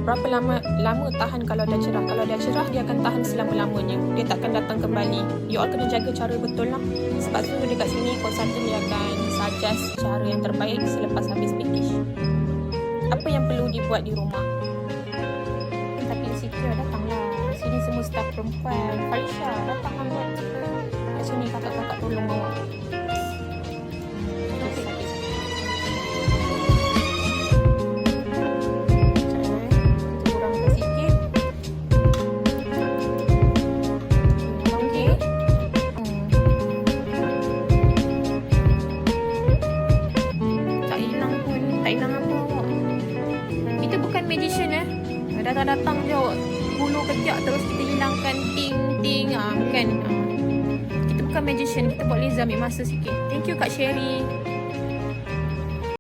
berapa lama tahan kalau dah cerah. Kalau dah cerah, dia akan tahan selama-lamanya. Dia takkan datang kembali. You all kena jaga cara betul lah. Sebab tu dekat sini konsultan dia akan suggest cara yang terbaik selepas habis package. Apa yang perlu dibuat di rumah? Tapi insecure, datanglah. Sini semua staff perempuan. Farisha, datanglah buat. Kat sini kakak-kakak tolong bawa. Magician datang je bulu kejap terus kita hilangkan ting kan. Kita bukan magician, kita buat laser ambil masa sikit. Thank you Kak Sherry.